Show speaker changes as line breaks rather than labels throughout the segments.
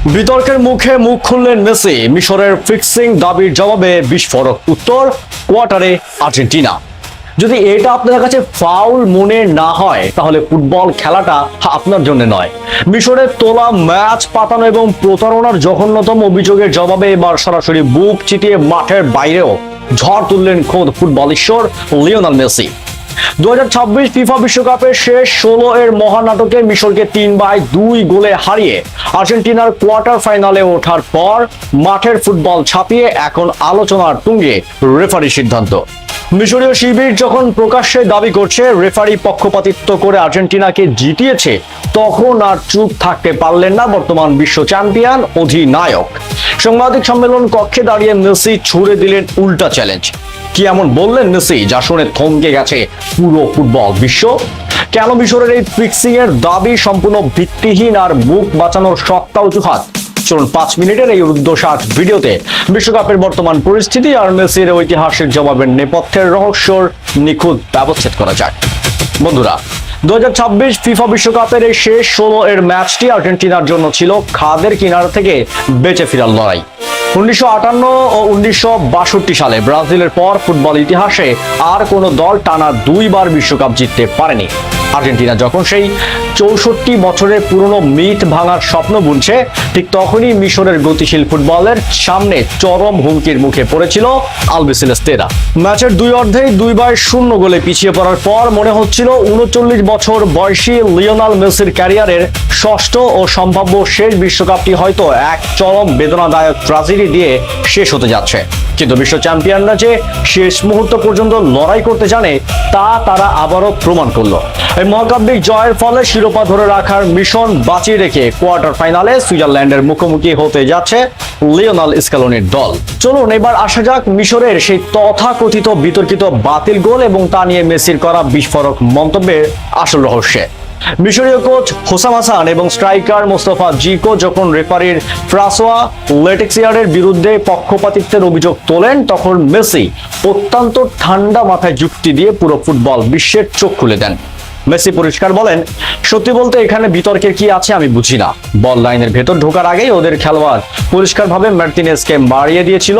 বিতর্কের মুখে মুখ খুললেন মেসি। মিশরের ফিক্সিং দাবির জবাবে বিস্ফোরক উত্তর, কোয়ার্টারে আর্জেন্টিনা। যদি এটা আপনার কাছে ফাউল মনে না হয় তাহলে ফুটবল খেলাটা আপনার জন্য নয়। মিশরের তোলা ম্যাচ পাতানো এবং প্রতারণার জঘন্যতম অভিযোগের জবাবে এবার সরাসরি বুক চিতিয়ে মাঠের বাইরেও ঝড় তুললেন খোদ ফুটবল ঈশ্বর লিওনেল মেসি। 2026 ফিফা বিশ্বকাপের শেষ 16 এর মহানাটকে মিশরকে 3-2 গোলে হারিয়ে আর্জেন্টিনার কোয়ার্টার ফাইনালে ওঠার পর মাঠের ফুটবল ছাপিয়ে এখন আলোচনার তুঙ্গে রেফারির সিদ্ধান্ত। মিশরীয় শিবির যখন প্রকাশ্যে দাবি করছে রেফারি পক্ষপাতিত্ব করে আর্জেন্টিনাকে জিতিয়েছে, তখন আর চুপ থাকতে পারলেন না বর্তমান বিশ্ব চ্যাম্পিয়ন অধিনায়ক। সাংবাদিক সম্মেলন কক্ষে দাঁড়িয়ে মেসি ছুড়ে দিলেন উল্টা চ্যালেঞ্জ। কি এমন বললেন মেসি যা শুনে থমকে গেছে পুরো ফুটবল বিশ্ব? কেন মিশরের এই ফিক্সিং এর দাবি সম্পূর্ণ ভিত্তিহীন আর মুখ বাঁচানোর সত্তা অজুহাত? চলুন 5 মিনিটের এই ঊর্ধ্বসার ভিডিওতে বিশ্বকাপের বর্তমান পরিস্থিতি আর মেসির ঐতিহাসিক জবাবের নেপথ্যের রহস্যর নিখুঁত ব্যবচ্ছেদ করা যাক। বন্ধুরা, 2026 ফিফা বিশ্বকাপের এই শেষ 16 এর ম্যাচটি আর্জেন্টিনার জন্য ছিল খাদের কিনারা থেকে বেঁচে ফেরার লড়াই। 1958 ও 1962 সালে ব্রাজিলের পর ফুটবল ইতিহাসে আর কোনো দল টানা 2 বার বিশ্বকাপ জিততে পারেনি। আর্জেন্টিনা যখন সেই 64 বছরের পুরনো মিথ ভাঙার স্বপ্ন বুনছে, ঠিক তখনই মিশরের গতিশীল ফুটবলের সামনে চরম হুমকির মুখে পড়েছিল আলবিসেলেস্তেরা। ম্যাচের 2 অর্ধেই 2-0 গোলে পিছিয়ে পড়ার পর মনে হচ্ছিল 39 বছর বয়সী লিওনেল মেসির ক্যারিয়ারের ষষ্ঠ ও সম্ভাব্য শেষ বিশ্বকাপটি হয়তো এক চরম বেদনাদায়ক ট্র্যাজেডি দিয়ে শেষ হতে যাচ্ছে। কিন্তু বিশ্ব চ্যাম্পিয়নরা যে শেষ মুহূর্ত পর্যন্ত লড়াই করতে জানে তা তারা আবারও প্রমাণ করলো। এই মহাকাব্যিক জয়ের ফলে শিরোপা ধরে রাখার মিশন বাঁচিয়ে রেখে কোয়ার্টার ফাইনালে সুইজারল্যান্ডের মুখোমুখি হতে যাচ্ছে লিওনেল স্ক্যালোনির দল। চলুন এবার আসা যাক মিশরের সেই তথাকথিত বিতর্কিত বাতিল গোল এবং তা নিয়ে মেসির করা বিস্ফোরক মন্তব্যের আসল রহস্যে। মিশরীয় কোচ হোসাম হাসান এবং স্ট্রাইকার মোস্তফা জিকো যখন রেফারির ফ্রাসোয়া লেটিক্সিয়ারের বিরুদ্ধে পক্ষপাতিত্বের অভিযোগ তোলেন, তখন মেসি অত্যন্ত ঠান্ডা মাথায় যুক্তি দিয়ে পুরো ফুটবল বিশ্বের চোখ খুলে দেন। মেসি পরিষ্কার বলেন, সত্যি বলতে এখানে বিতর্কের কি আছে আমি বুঝি না। বল লাইনের ভেতর ঢোকার আগেই ওদের খেলোয়াড় পরিষ্কারভাবে মার্টিনেজকে মারিয়ে দিয়েছিল।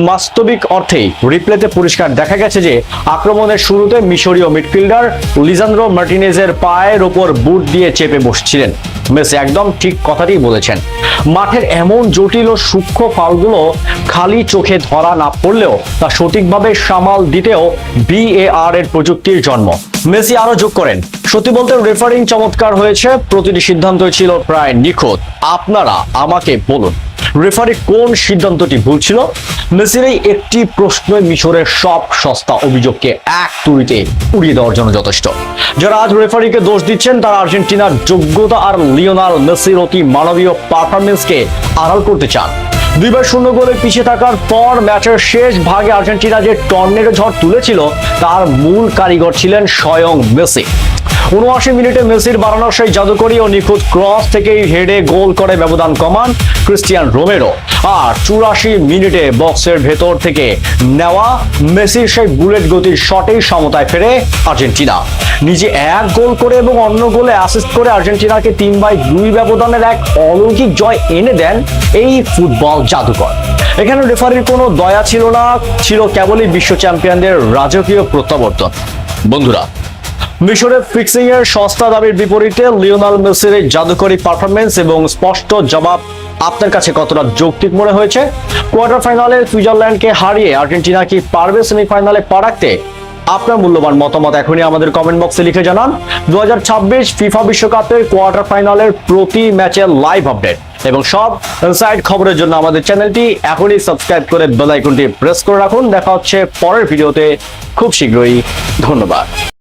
বাস্তবিক অর্থেই রিপ্লেতে পরিষ্কার দেখা গেছে যে আক্রমণের শুরুতে মিশরীয় মিডফিল্ডার লিজান্দ্রো মার্টিনেজের পায়ের ওপর বুট দিয়ে চেপে বসছিলেন। মেসি একদম ঠিক কথাটি বলেছেন। মাঠের এমন জটিল ও সূক্ষ্ম ফাউলগুলো খালি চোখে ধরা না পড়লেও তা সঠিকভাবে সামাল দিতেও VAR এর প্রযুক্তির জন্ম। মেসি আরো যোগ করেন, সত্যি বলতে রেফারিং চমৎকার হয়েছে, প্রতিটি সিদ্ধান্তই ছিল প্রায় নিখুঁত। আপনারা আমাকে বলুন, রেফারি কোন সিদ্ধান্তটি ভুল ছিল? মেসির এই একটি প্রশ্নই মিশরের সব সস্তা অভিযোগকে এক তুড়িতে উড়িয়ে দেওয়ার জন্য যথেষ্ট। যারা আজ রেফারিকে দোষ দিচ্ছেন তারা আর্জেন্টিনার যোগ্যতা আর লিওনেল মেসির অতি মানবীয় পারফরমেন্সকে আড়াল করতে চান। 2-0 গোলে পিছিয়ে থাকার পর ম্যাচের শেষ ভাগে আর্জেন্টিনা যে টর্নেডো ঝড় তুলেছিল তার মূল কারিগর ছিলেন স্বয়ং মেসি। 79 মিনিটে মেসির বাড়ানো সেই জাদুকরী ও নিখুঁত ক্রস থেকেই হেডে গোল করে ব্যবধান কমান ক্রিস্টিয়ান রোমেরো। আর 84 মিনিটে বক্সের ভেতর থেকে নেওয়া মেসির সেই বুলেট গতির শটেই সমতায় ফেরে আর্জেন্টিনা। নিজে এক গোল করে এবং অন্য গোলে অ্যাসিস্ট করে আর্জেন্টিনাকে 3-2 ব্যবধানের এক অলৌকিক জয় এনে দেন এই ফুটবল জাদুকর। এখানে রেফারির কোনো দয়া ছিল না, ছিল কেবলই বিশ্ব চ্যাম্পিয়নদের রাজকীয় প্রত্যাবর্তন। বন্ধুরা, মিশরের ফিক্সিং এর সস্তা দাবির বিপরীতে লিওনেল মেসির এই জাদুকরী পারফরমেন্স এবং স্পষ্ট জবাব আপনার কাছে কতটা যৌক্তিক মনে হয়েছে? কোয়ার্টার ফাইনালে সুইজারল্যান্ডকে হারিয়ে আর্জেন্টিনা কি পারবে সেমিফাইনালে পা রাখতে? আপনার মূল্যবান মতামত এখনই আমাদের কমেন্ট বক্সে লিখে জানান। 2026 ফিফা বিশ্বকাপের কোয়ার্টার ফাইনালের প্রতি ম্যাচের লাইভ আপডেট এবং সব ইনসাইড খবরের জন্য আমাদের চ্যানেলটি এখনই সাবস্ক্রাইব করে বেল আইকনটি প্রেস করে রাখুন। দেখা হচ্ছে পরের ভিডিওতে খুব শীঘ্রই। ধন্যবাদ।